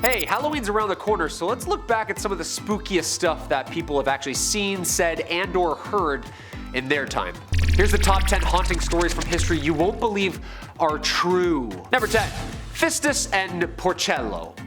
Hey, Halloween's around the corner, so let's look back at some of the spookiest stuff that people have actually seen, said, and or heard in their time. Here's the top 10 haunting stories from history you won't believe are true. Number 10. Fistus and Porcello.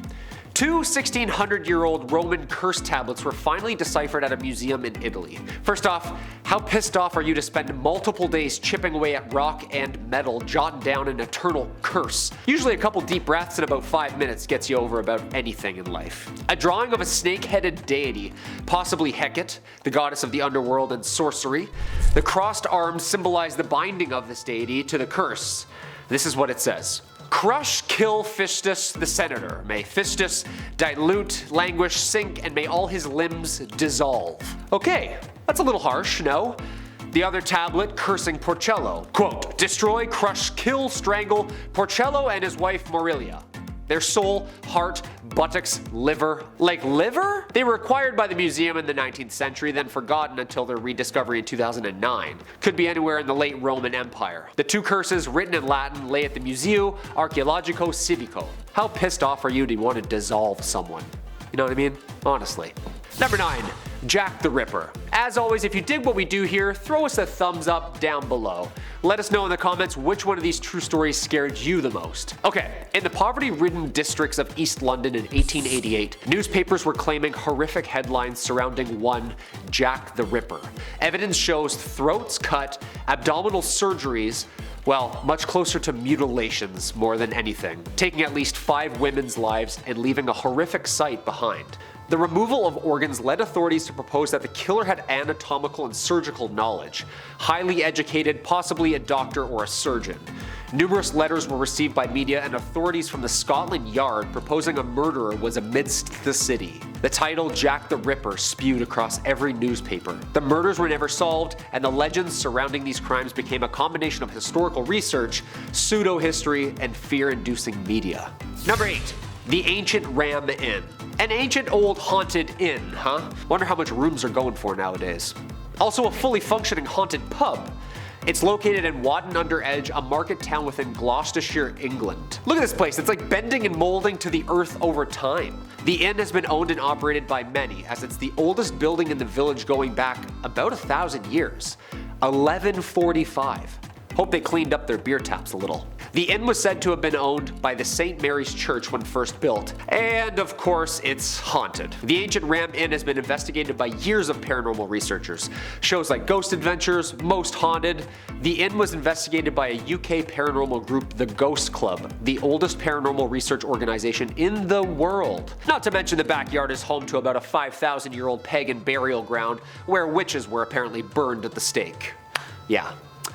Two 1600-year-old Roman curse tablets were finally deciphered at a museum in Italy. First off, how pissed off are you to spend multiple days chipping away at rock and metal, jotting down an eternal curse? Usually a couple deep breaths in about 5 minutes gets you over about anything in life. A drawing of a snake-headed deity, possibly Hecate, the goddess of the underworld and sorcery. The crossed arms symbolize the binding of this deity to the curse. This is what it says. Crush, kill Fistus the senator. May Fistus dilute, languish, sink, and may all his limbs dissolve. Okay, that's a little harsh, no? The other tablet cursing Porcello. Quote, destroy, crush, kill, strangle Porcello and his wife Morilia. Their soul, heart, buttocks, liver. Like liver? They were acquired by the museum in the 19th century, then forgotten until their rediscovery in 2009. Could be anywhere in the late Roman Empire. The two curses, written in Latin, lay at the Museo Archeologico Civico. How pissed off are you to want to dissolve someone? You know what I mean? Honestly. Number 9. Jack the Ripper. As always, if you dig what we do here, throw us a thumbs up down below. Let us know in the comments which one of these true stories scared you the most. Okay, in the poverty-ridden districts of East London in 1888, newspapers were claiming horrific headlines surrounding one Jack the Ripper. Evidence shows throats cut, abdominal surgeries, well, much closer to mutilations more than anything, taking at least 5 women's lives and leaving a horrific sight behind. The removal of organs led authorities to propose that the killer had anatomical and surgical knowledge, highly educated, possibly a doctor or a surgeon. Numerous letters were received by media and authorities from the Scotland Yard proposing a murderer was amidst the city. The title Jack the Ripper spewed across every newspaper. The murders were never solved, and the legends surrounding these crimes became a combination of historical research, pseudo-history, and fear-inducing media. Number 8. The Ancient Ram Inn. An ancient old haunted inn, huh? Wonder how much rooms are going for nowadays. Also a fully functioning haunted pub. It's located in Watton-under-Edge, a market town within Gloucestershire, England. Look at this place, it's like bending and molding to the earth over time. The inn has been owned and operated by many, as it's the oldest building in the village going back about 1,000 years. 1145. Hope they cleaned up their beer taps a little. The inn was said to have been owned by the St. Mary's Church when first built, and of course it's haunted. The Ancient Ram Inn has been investigated by years of paranormal researchers. Shows like Ghost Adventures, Most Haunted. The inn was investigated by a UK paranormal group, the Ghost Club, the oldest paranormal research organization in the world. Not to mention the backyard is home to about a 5,000-year-old pagan burial ground where witches were apparently burned at the stake. Yeah.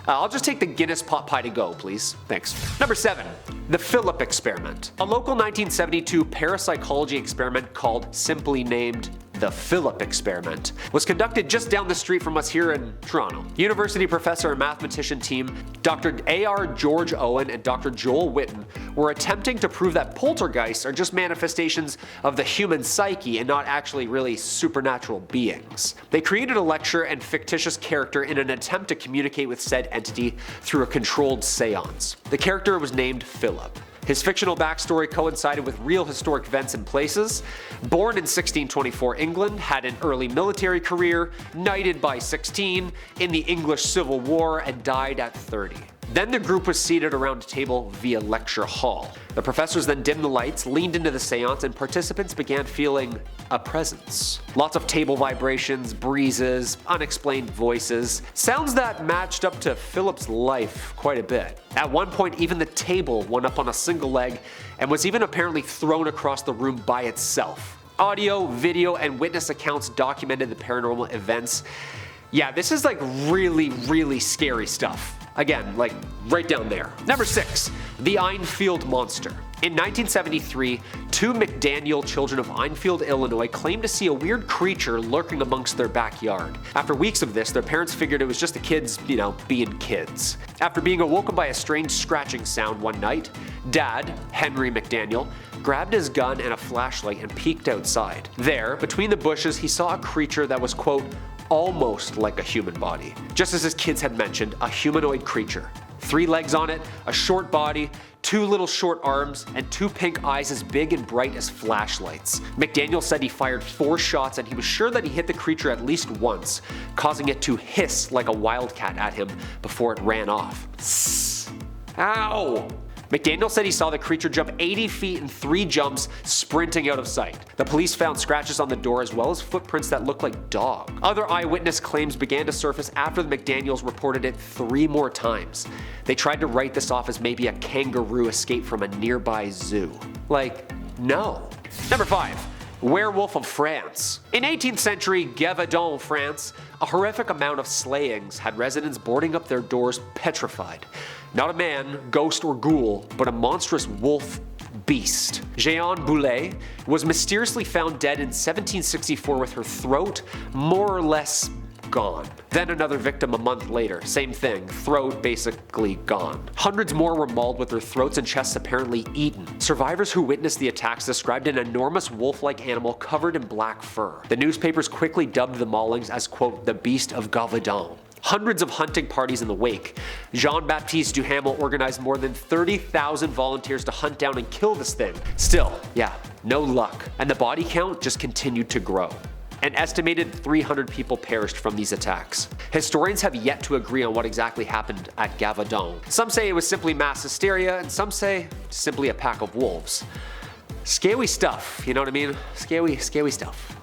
I'll just take the Guinness pot pie to go, please. Thanks. Number 7. The Philip Experiment. A local 1972 parapsychology experiment called, simply named, the Philip Experiment, was conducted just down the street from us here in Toronto. University professor and mathematician team Dr. A.R. George Owen and Dr. Joel Witten were attempting to prove that poltergeists are just manifestations of the human psyche and not actually really supernatural beings. They created a lecture and fictitious character in an attempt to communicate with said entity through a controlled seance. The character was named Philip. His fictional backstory coincided with real historic events and places. Born in 1624 England, had an early military career, knighted by 16, in the English Civil War, and died at 30. Then the group was seated around a table via lecture hall. The professors then dimmed the lights, leaned into the seance, and participants began feeling a presence. Lots of table vibrations, breezes, unexplained voices. Sounds that matched up to Philip's life quite a bit. At one point, even the table went up on a single leg and was even apparently thrown across the room by itself. Audio, video, and witness accounts documented the paranormal events. Yeah, this is like really scary stuff. Again, like right down there. Number 6. The Enfield Monster. In 1973, 2 McDaniel children of Enfield, Illinois claimed to see a weird creature lurking amongst their backyard. After weeks of this, their parents figured it was just the kids, being kids. After being awoken by a strange scratching sound one night, Dad, Henry McDaniel, grabbed his gun and a flashlight and peeked outside. There, between the bushes, he saw a creature that was, quote, almost like a human body. Just as his kids had mentioned, a humanoid creature. 3 legs on it, a short body, 2 little short arms, and 2 pink eyes as big and bright as flashlights. McDaniel said he fired 4 shots and he was sure that he hit the creature at least once, causing it to hiss like a wildcat at him before it ran off. Ow! McDaniel said he saw the creature jump 80 feet in 3 jumps, sprinting out of sight. The police found scratches on the door as well as footprints that looked like dog. Other eyewitness claims began to surface after the McDaniels reported it 3 more times. They tried to write this off as maybe a kangaroo escaped from a nearby zoo. Like, no. Number 5. Werewolf of France. In 18th century Gavardon, France, a horrific amount of slayings had residents boarding up their doors petrified. Not a man, ghost, or ghoul, but a monstrous wolf beast. Jeanne Boulet was mysteriously found dead in 1764 with her throat more or less gone. Then another victim a month later, same thing, throat basically gone. Hundreds more were mauled with their throats and chests apparently eaten. Survivors who witnessed the attacks described an enormous wolf-like animal covered in black fur. The newspapers quickly dubbed the maulings as, quote, the beast of Gavardon. Hundreds of hunting parties in the wake. Jean-Baptiste Duhamel organized more than 30,000 volunteers to hunt down and kill this thing. Still, yeah, no luck. And the body count just continued to grow. An estimated 300 people perished from these attacks. Historians have yet to agree on what exactly happened at Gavardon. Some say it was simply mass hysteria, and some say simply a pack of wolves. Scary stuff, you know what I mean? Scary stuff.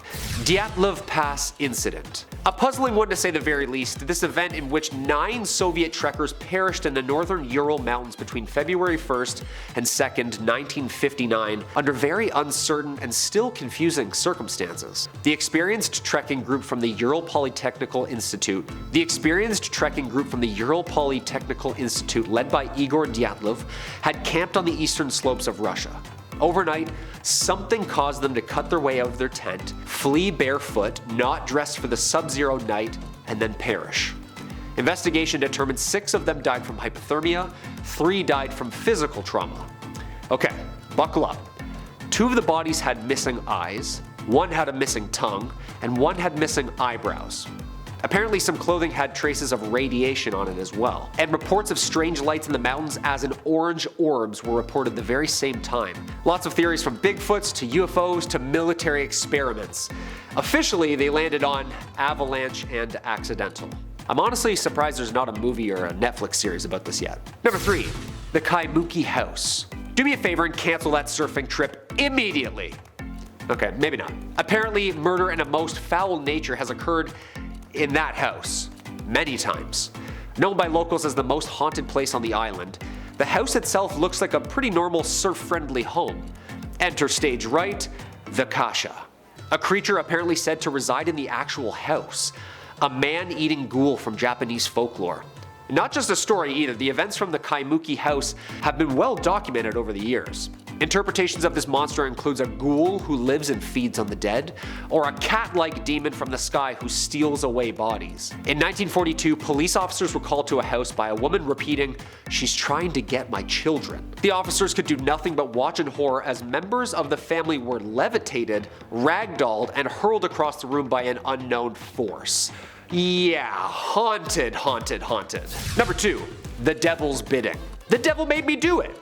Dyatlov Pass Incident. A puzzling one to say the very least, this event in which 9 Soviet trekkers perished in the northern Ural Mountains between February 1st and 2nd, 1959, under very uncertain and still confusing circumstances. The experienced trekking group from the Ural Polytechnical Institute, led by Igor Dyatlov, had camped on the eastern slopes of Russia. Overnight, something caused them to cut their way out of their tent, flee barefoot, not dressed for the sub-zero night, and then perish. Investigation determined 6 of them died from hypothermia, 3 died from physical trauma. Okay, buckle up. 2 of the bodies had missing eyes, 1 had a missing tongue, and 1 had missing eyebrows. Apparently some clothing had traces of radiation on it as well, and reports of strange lights in the mountains as in orange orbs were reported the very same time. Lots of theories from Bigfoots to UFOs to military experiments. Officially, they landed on avalanche and accidental. I'm honestly surprised there's not a movie or a Netflix series about this yet. Number 3. The Kaimuki House. Do me a favor and cancel that surfing trip immediately. Okay, maybe not. Apparently, murder in a most foul nature has occurred in that house, many times. Known by locals as the most haunted place on the island, the house itself looks like a pretty normal surf-friendly home. Enter stage right, the Kasha. A creature apparently said to reside in the actual house. A man-eating ghoul from Japanese folklore. Not just a story either, the events from the Kaimuki House have been well documented over the years. Interpretations of this monster includes a ghoul who lives and feeds on the dead, or a cat-like demon from the sky who steals away bodies. In 1942, police officers were called to a house by a woman repeating, "She's trying to get my children." The officers could do nothing but watch in horror as members of the family were levitated, ragdolled, and hurled across the room by an unknown force. Yeah, haunted. Number 2. The Devil's Bidding. The devil made me do it.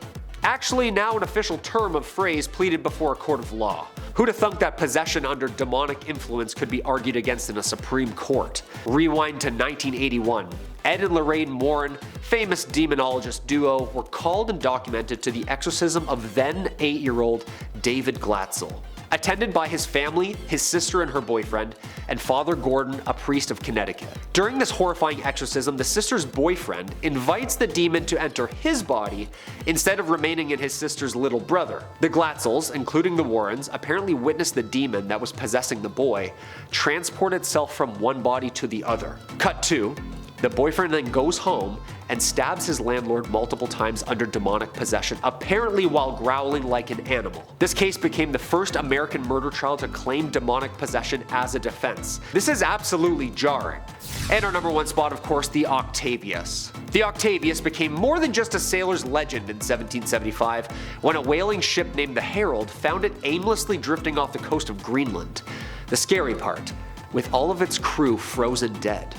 Actually now an official term of phrase pleaded before a court of law. Who'd have thunk that possession under demonic influence could be argued against in a Supreme Court? Rewind to 1981. Ed and Lorraine Warren, famous demonologist duo, were called and documented to the exorcism of then 8-year-old David Glatzel. Attended by his family, his sister and her boyfriend, and Father Gordon, a priest of Connecticut. During this horrifying exorcism, the sister's boyfriend invites the demon to enter his body instead of remaining in his sister's little brother. The Glatzels, including the Warrens, apparently witnessed the demon that was possessing the boy transport itself from one body to the other. Cut 2. The boyfriend then goes home and stabs his landlord multiple times under demonic possession, apparently while growling like an animal. This case became the first American murder trial to claim demonic possession as a defense. This is absolutely jarring. And our number 1 spot, of course, the Octavius. The Octavius became more than just a sailor's legend in 1775 when a whaling ship named the Herald found it aimlessly drifting off the coast of Greenland. The scary part, with all of its crew frozen dead.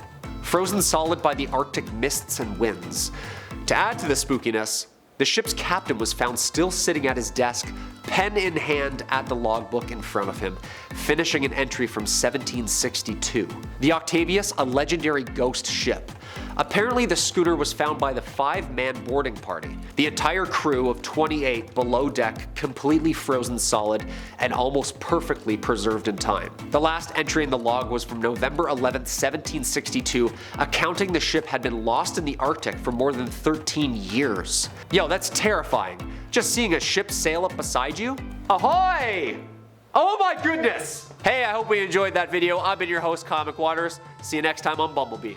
frozen solid by the Arctic mists and winds. To add to the spookiness, the ship's captain was found still sitting at his desk, pen in hand at the logbook in front of him, finishing an entry from 1762. The Octavius, a legendary ghost ship. Apparently the schooner was found by the 5-man boarding party. The entire crew of 28 below deck completely frozen solid and almost perfectly preserved in time. The last entry in the log was from November 11, 1762, accounting the ship had been lost in the Arctic for more than 13 years. Yo, that's terrifying. Just seeing a ship sail up beside you? Ahoy! Oh my goodness! Hey, I hope we enjoyed that video. I've been your host, Comic Waters. See you next time on Bumblebee.